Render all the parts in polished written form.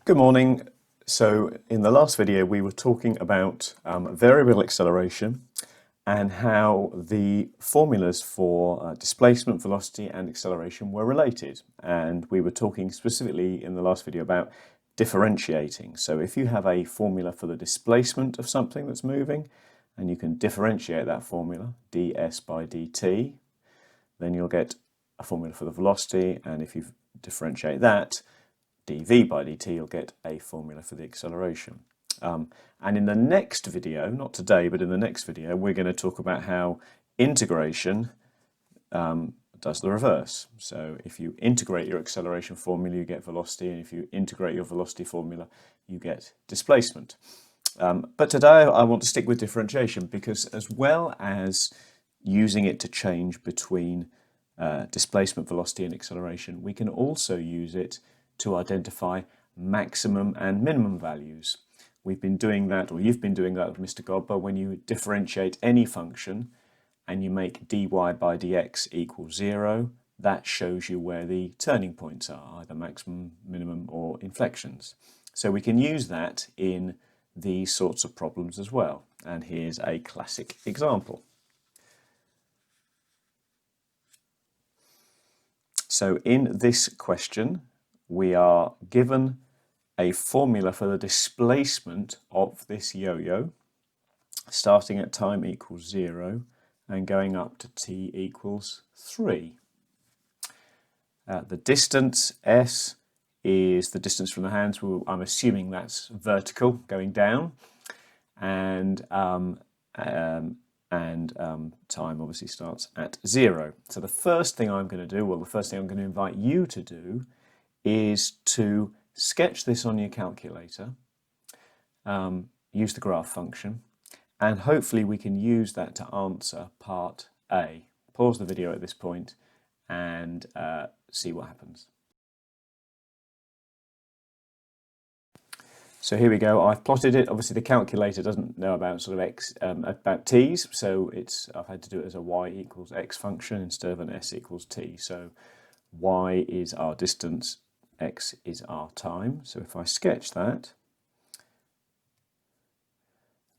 Good morning. So in the last video we were talking about variable acceleration and how the formulas for displacement, velocity and acceleration were related, and we were talking specifically in the last video about differentiating. So if you have a formula for the displacement of something that's moving and you can differentiate that formula, ds by dt, then you'll get a formula for the velocity, and if you differentiate that, dv by dt, you'll get a formula for the acceleration. And in the next video, not today, but in the next video, we're going to talk about how integration does the reverse. So if you integrate your acceleration formula, you get velocity, and if you integrate your velocity formula, you get displacement. But today I want to stick with differentiation, because as well as using it to change between displacement, velocity and acceleration, we can also use it to identify maximum and minimum values. We've been doing that, or you've been doing that with Mr. Godber, when you differentiate any function and you make dy by dx equals 0, that shows you where the turning points are, either maximum, minimum or inflections. So we can use that in these sorts of problems as well. And here's a classic example. So in this question, we are given a formula for the displacement of this yo-yo, starting at time equals 0 and going up to t equals 3. The distance s is the distance from the hands. I'm assuming that's vertical, going down, and time obviously starts at 0. So the first thing I'm going to do, well, the first thing I'm going to invite you to do, is to sketch this on your calculator, use the graph function, and hopefully we can use that to answer part A. Pause the video at this point and see what happens. So here we go. I've plotted it. Obviously the calculator doesn't know about sort of x, about t's, so I've had to do it as a y equals x function instead of an s equals t. So y is our distance, x is our time. So if I sketch that,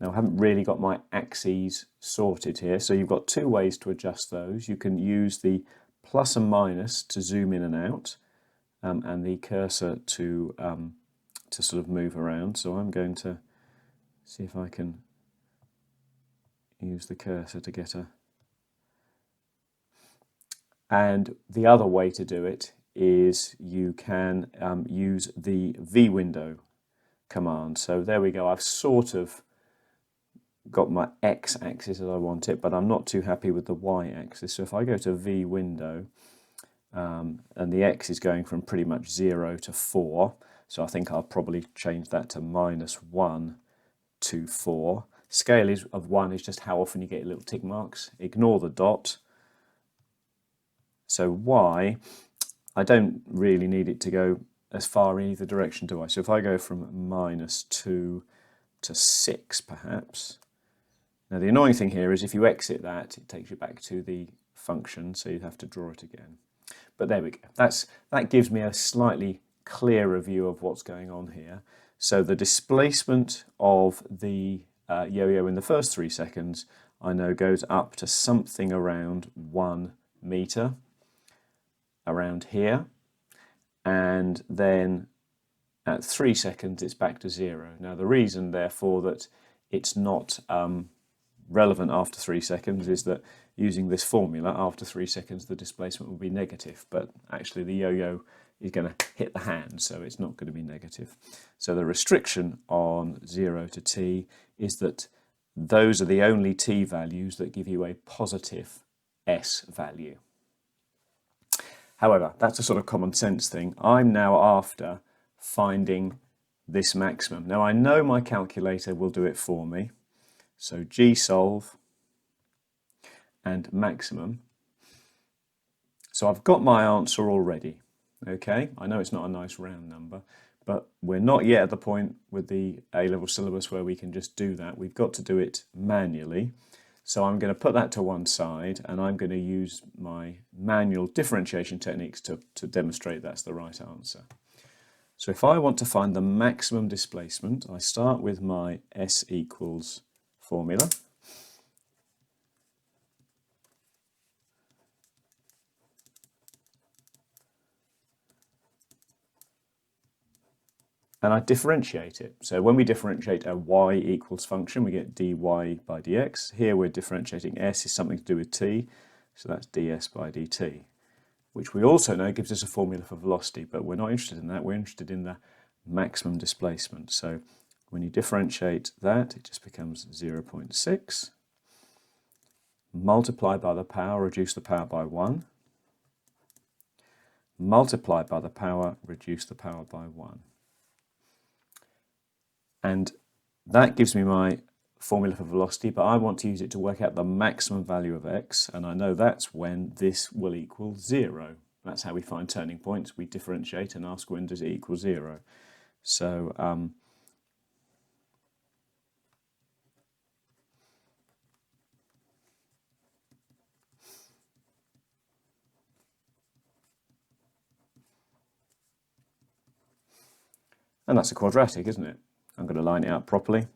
now I haven't really got my axes sorted here, so you've got two ways to adjust those. You can use the plus and minus to zoom in and out, and the cursor to sort of move around. So I'm going to see if I can use the cursor to get a... And the other way to do it is you can use the v-window command. So there we go. I've sort of got my x-axis as I want it, but I'm not too happy with the y-axis. So if I go to v-window, and the x is going from pretty much 0 to 4, so I think I'll probably change that to -1 to 4. Scale of 1 is just how often you get little tick marks. Ignore the dot. So y, I don't really need it to go as far in either direction, do I? So if I go from -2 to 6 perhaps. Now the annoying thing here is if you exit that, it takes you back to the function, so you have to draw it again. But there we go. That gives me a slightly clearer view of what's going on here. So the displacement of the yo-yo in the first 3 seconds, I know goes up to something around 1 meter, around here, and then at 3 seconds it's back to 0. Now the reason therefore that it's not relevant after 3 seconds is that using this formula, after 3 seconds the displacement will be negative, but actually the yo-yo is going to hit the hand, so it's not going to be negative. So the restriction on 0 to t is that those are the only t values that give you a positive s value. However, that's a sort of common sense thing. I'm now after finding this maximum. Now I know my calculator will do it for me. So gsolve and maximum. So I've got my answer already. Okay, I know it's not a nice round number, but we're not yet at the point with the A-level syllabus where we can just do that. We've got to do it manually. So I'm going to put that to one side, and I'm going to use my manual differentiation techniques to demonstrate that's the right answer. So if I want to find the maximum displacement, I start with my S equals formula. And I differentiate it. So when we differentiate a y equals function, we get dy by dx. Here we're differentiating s is something to do with t, so that's ds by dt, which we also know gives us a formula for velocity, but we're not interested in that. We're interested in the maximum displacement. So when you differentiate that, it just becomes 0.6. Multiply by the power, reduce the power by 1. Multiply by the power, reduce the power by 1. And that gives me my formula for velocity, but I want to use it to work out the maximum value of x, and I know that's when this will equal 0. That's how we find turning points. We differentiate and ask when does it equal 0. So and that's a quadratic, isn't it? I'm going to line it out properly.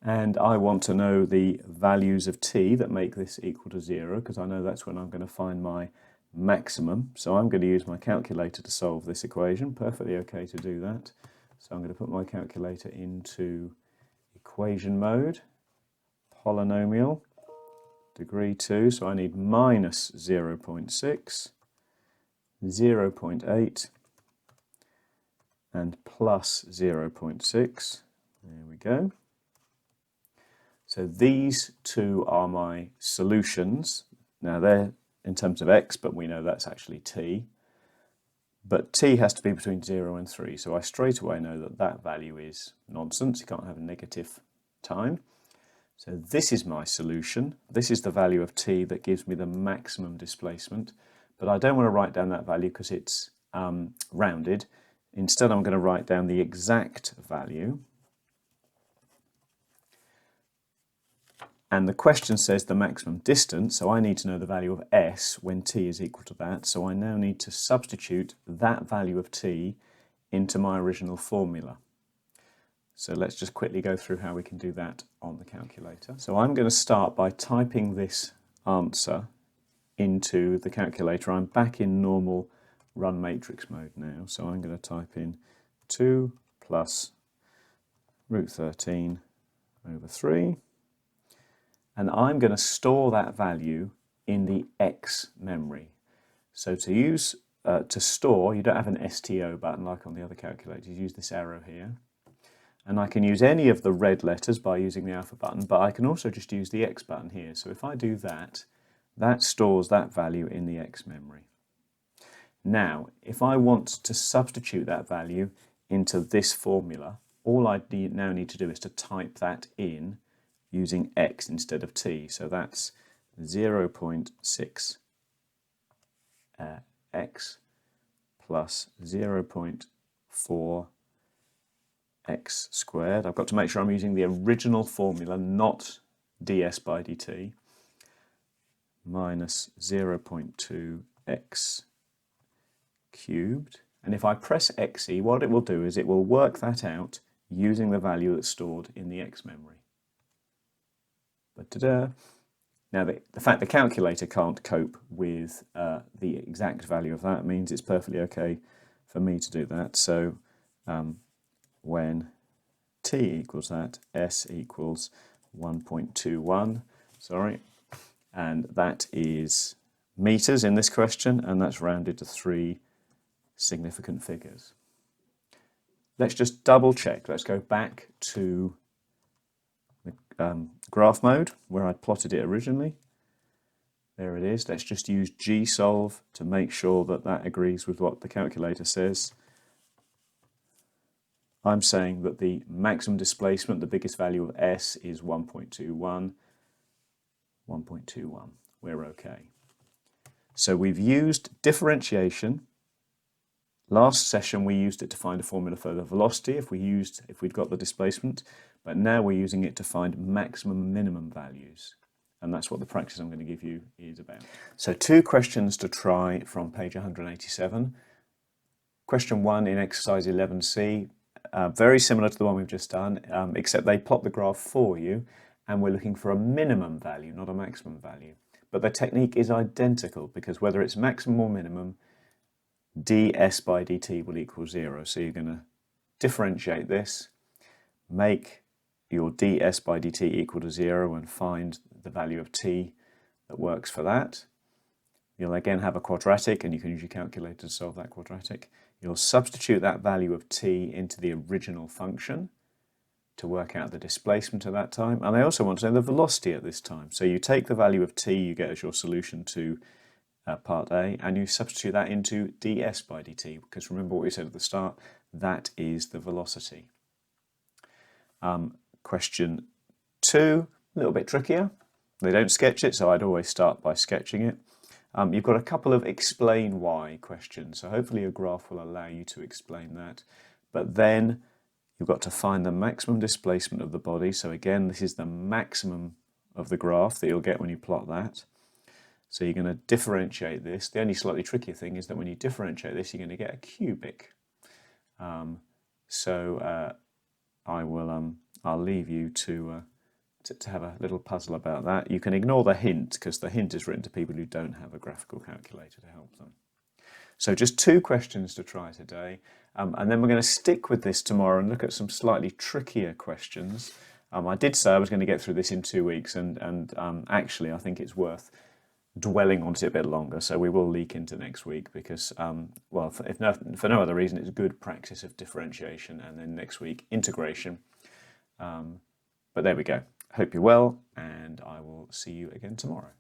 And I want to know the values of t that make this equal to 0, because I know that's when I'm going to find my maximum. So I'm going to use my calculator to solve this equation. Perfectly okay to do that. So I'm going to put my calculator into equation mode, polynomial, degree 2, so I need minus 0.6, 0.8, and plus 0.6. There we go. So these two are my solutions. Now they're in terms of x, but we know that's actually t. But t has to be between 0 and 3, so I straight away know that that value is nonsense. You can't have a negative time. So this is my solution. This is the value of t that gives me the maximum displacement. But I don't want to write down that value because it's rounded. Instead, I'm going to write down the exact value. And the question says the maximum distance, so I need to know the value of s when t is equal to that. So I now need to substitute that value of t into my original formula. So let's just quickly go through how we can do that on the calculator. So I'm going to start by typing this answer into the calculator. I'm back in normal run matrix mode now. So I'm going to type in 2 plus root 13 over 3. And I'm going to store that value in the X memory. So to use, to store, you don't have an STO button like on the other calculators. You use this arrow here. And I can use any of the red letters by using the alpha button, but I can also just use the X button here. So if I do that, that stores that value in the X memory. Now, if I want to substitute that value into this formula, all I now need to do is to type that in using x instead of t. So that's 0.6 x plus 0.4 x squared. I've got to make sure I'm using the original formula, not ds by dt, minus 0.2 x cubed. And if I press xe, what it will do is it will work that out using the value that's stored in the x memory. Now the fact the calculator can't cope with the exact value of that means it's perfectly okay for me to do that. So when t equals that, s equals 1.21, sorry, and that is meters in this question, and that's rounded to 3 significant figures. Let's just double check. Let's go back to the graph mode where I plotted it originally. There it is. Let's just use gsolve to make sure that that agrees with what the calculator says. I'm saying that the maximum displacement, the biggest value of s, is 1.21. 1.21. We're okay. So we've used differentiation. Last session we used it to find a formula for the velocity if we'd got the displacement, but now we're using it to find maximum and minimum values. And that's what the practice I'm going to give you is about. So 2 questions to try from page 187. Question 1 in exercise 11C, very similar to the one we've just done, except they plot the graph for you, and we're looking for a minimum value, not a maximum value. But the technique is identical, because whether it's maximum or minimum, ds by dt will equal 0. So you're going to differentiate this, make your ds by dt equal to 0 and find the value of t that works for that. You'll again have a quadratic, and you can use your calculator to solve that quadratic. You'll substitute that value of t into the original function to work out the displacement at that time. And I also want to know the velocity at this time. So you take the value of t you get as your solution to part A, and you substitute that into ds by dt, because remember what we said at the start, that is the velocity. Question 2, a little bit trickier. They don't sketch it, so I'd always start by sketching it. You've got a couple of explain why questions, so hopefully a graph will allow you to explain that. But then you've got to find the maximum displacement of the body. So again, this is the maximum of the graph that you'll get when you plot that. So you're going to differentiate this. The only slightly trickier thing is that when you differentiate this, you're going to get a cubic. I'll leave you to have a little puzzle about that. You can ignore the hint, because the hint is written to people who don't have a graphical calculator to help them. So just 2 questions to try today, and then we're going to stick with this tomorrow and look at some slightly trickier questions. I did say I was going to get through this in 2 weeks, and actually I think it's worth dwelling on it a bit longer, so we will leak into next week because, well, for no other reason, it's good practice of differentiation, and then next week integration. But there we go. Hope you're well, and I will see you again tomorrow.